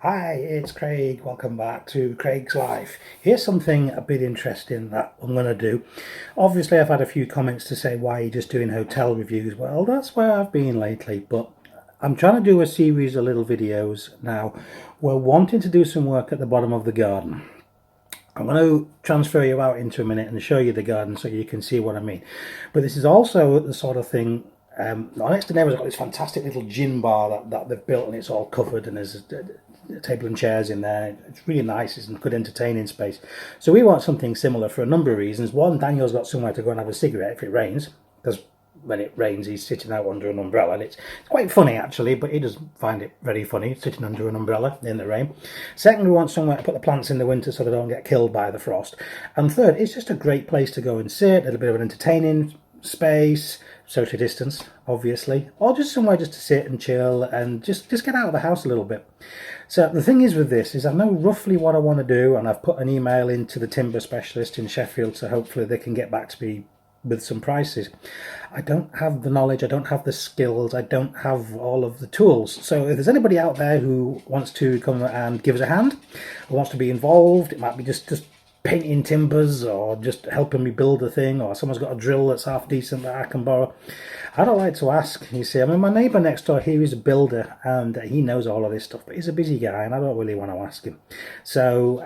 Hi, it's Craig. Welcome back to Craig's Life. Here's something a bit interesting that I'm going to do. Obviously, I've had a few comments to say, why are you just doing hotel reviews? Well, that's where I've been lately, but I'm trying to do a series of little videos now. We're wanting to do some work at the bottom of the garden. I'm going to transfer you out into a minute and show you the garden so you can see what I mean. But this is also the sort of thing. Our next door neighbour's got this fantastic little gin bar that they've built, and it's all covered, and there's a table and chairs in there. It's really nice. It's a good entertaining space. So we want something similar for a number of reasons. One, Daniel's got somewhere to go and have a cigarette if it rains, because when it rains he's sitting out under an umbrella, and it's quite funny actually, but he doesn't find it very funny sitting under an umbrella in the rain. Second, we want somewhere to put the plants in the winter so they don't get killed by the frost. And third, it's just a great place to go and sit, a little bit of an entertaining space, social distance obviously, or just somewhere just to sit and chill and just get out of the house a little bit. So the thing is with this is I know roughly what I want to do, and I've put an email into the timber specialist in Sheffield, so hopefully they can get back to me with some prices. I don't have the knowledge, I don't have the skills, I don't have all of the tools. So if there's anybody out there who wants to come and give us a hand, who wants to be involved, it might be just painting timbers or just helping me build a thing, or someone's got a drill that's half decent that I can borrow. I don't like to ask, you see. I mean, my neighbour next door here is a builder and he knows all of this stuff, but he's a busy guy and I don't really want to ask him. So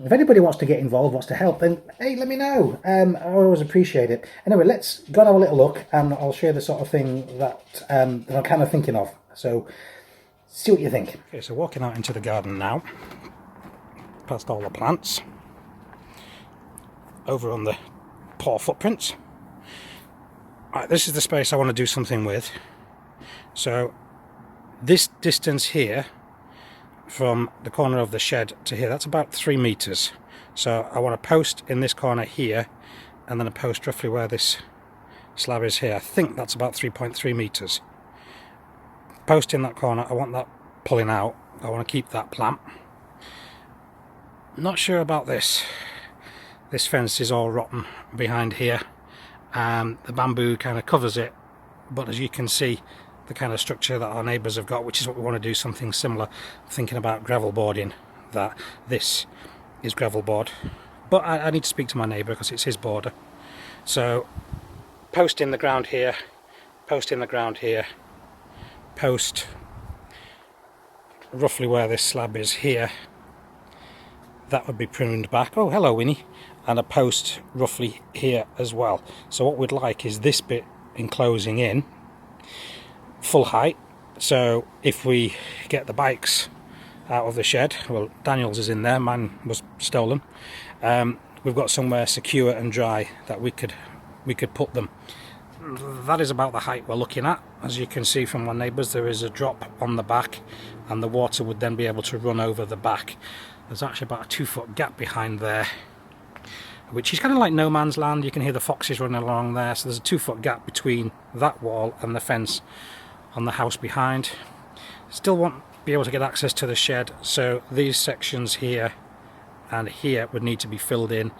if anybody wants to get involved, wants to help, then hey, let me know. I always appreciate it. Anyway, let's go and have a little look, and I'll share the sort of thing that I'm kind of thinking of. So see what you think. Okay, so walking out into the garden now, past all the plants, over on the paw footprints. Right, this is the space I want to do something with. So this distance here from the corner of the shed to here, that's about 3 meters. So I want a post in this corner here, and then a post roughly where this slab is here. I think that's about 3.3 meters. Post in that corner, I want that pulling out. I want to keep that plant. Not sure about this. This fence is all rotten behind here. The bamboo kind of covers it, but as you can see, the kind of structure that our neighbours have got, which is what we want to do, something similar. I'm thinking about gravel boarding that. This is gravel board, but I need to speak to my neighbour because it's his border. So post in the ground here, post in the ground here, post roughly where this slab is here. That would be pruned back. Oh, hello Winnie. And a post roughly here as well. So what we'd like is this bit enclosing in full height. So if we get the bikes out of the shed, well, Daniel's is in there, mine was stolen, we've got somewhere secure and dry that we could put them. That is about the height we're looking at. As you can see from my neighbours, there is a drop on the back, and the water would then be able to run over the back. There's actually about a 2-foot gap behind there, which is kind of like no man's land. You can hear the foxes running along there. So there's a 2-foot gap between that wall and the fence on the house behind. Still won't be able to get access to the shed, so these sections here and here would need to be filled in,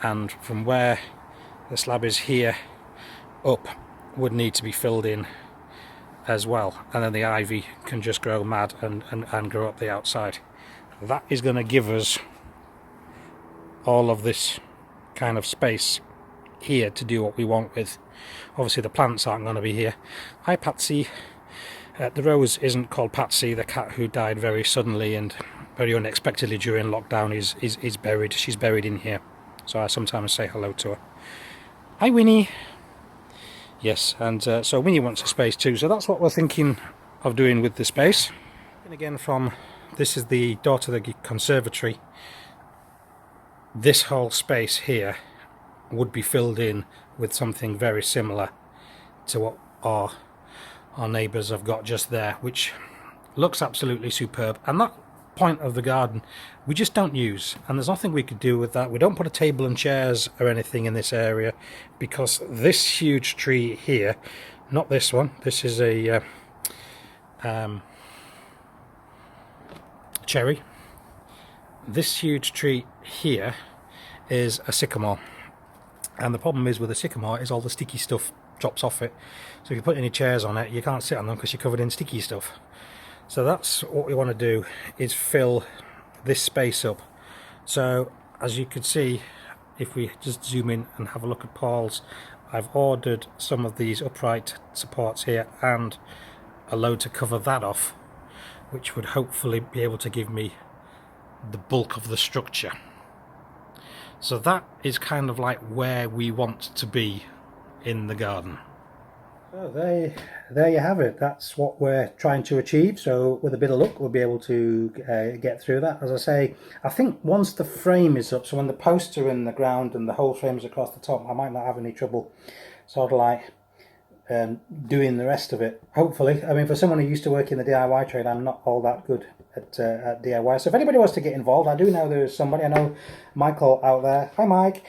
and from where the slab is here up would need to be filled in as well, and then the ivy can just grow mad and grow up the outside. That is going to give us all of this kind of space here to do what we want with. Obviously the plants aren't going to be here. Hi Patsy. The rose isn't called Patsy. The cat who died very suddenly and very unexpectedly during lockdown is buried. She's buried in here, so I sometimes say hello to her. Hi Winnie. Yes, and so Winnie wants a space too, so that's what we're thinking of doing with the space. And again, from this is the door to the conservatory. This whole space here would be filled in with something very similar to what our neighbours have got just there, which looks absolutely superb. And that point of the garden we just don't use, and there's nothing we could do with that. We don't put a table and chairs or anything in this area, because this huge tree here, not this one, this is a cherry. This huge tree here is a sycamore, and the problem is with a sycamore is all the sticky stuff drops off it. So if you put any chairs on it, you can't sit on them because you're covered in sticky stuff. So that's what we want to do, is fill this space up. So as you can see, if we just zoom in and have a look at Paul's, I've ordered some of these upright supports here and a load to cover that off, which would hopefully be able to give me the bulk of the structure. So that is kind of like where we want to be in the garden. So there you have it. That's what we're trying to achieve. So with a bit of luck, we'll be able to get through that. As I say, I think once the frame is up, so when the posts are in the ground and the whole frame's across the top, I might not have any trouble sort of like doing the rest of it, hopefully. I mean, for someone who used to work in the DIY trade, I'm not all that good at DIY. So if anybody wants to get involved, I do know there's somebody. I know Michael out there. Hi, Mike.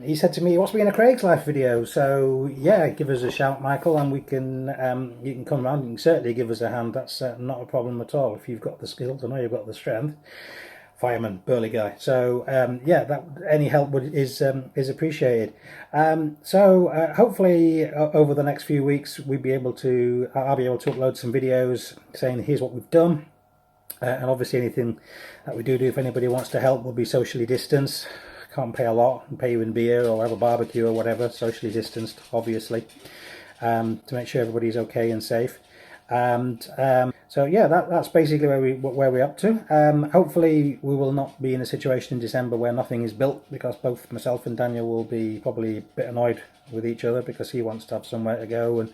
He said to me he wants to be in a Craigslife video. So yeah, give us a shout, Michael, and we can you can come around. You can certainly give us a hand. That's not a problem at all if you've got the skills. I know you've got the strength. Fireman, burly guy. So yeah, that any help is appreciated. So hopefully over the next few weeks I'll be able to upload some videos saying here's what we've done, and obviously anything that we do if anybody wants to help will be socially distanced. Can't pay a lot and pay you in beer or have a barbecue or whatever, socially distanced obviously, to make sure everybody's okay and safe. And so yeah, that's basically where we're up to. Hopefully we will not be in a situation in December where nothing is built, because both myself and Daniel will be probably a bit annoyed with each other because he wants to have somewhere to go and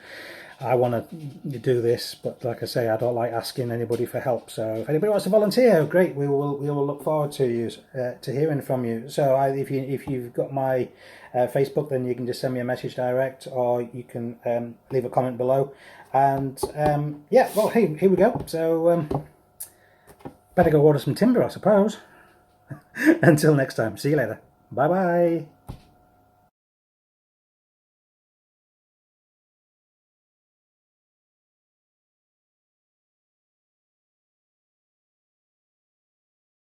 I want to do this, but like I say, I don't like asking anybody for help. So if anybody wants to volunteer, great. We will look forward to hearing from you. So if you've got my Facebook, then you can just send me a message direct, or you can leave a comment below. And yeah, well, here we go. So better go order some timber, I suppose. Until next time, see you later. Bye bye.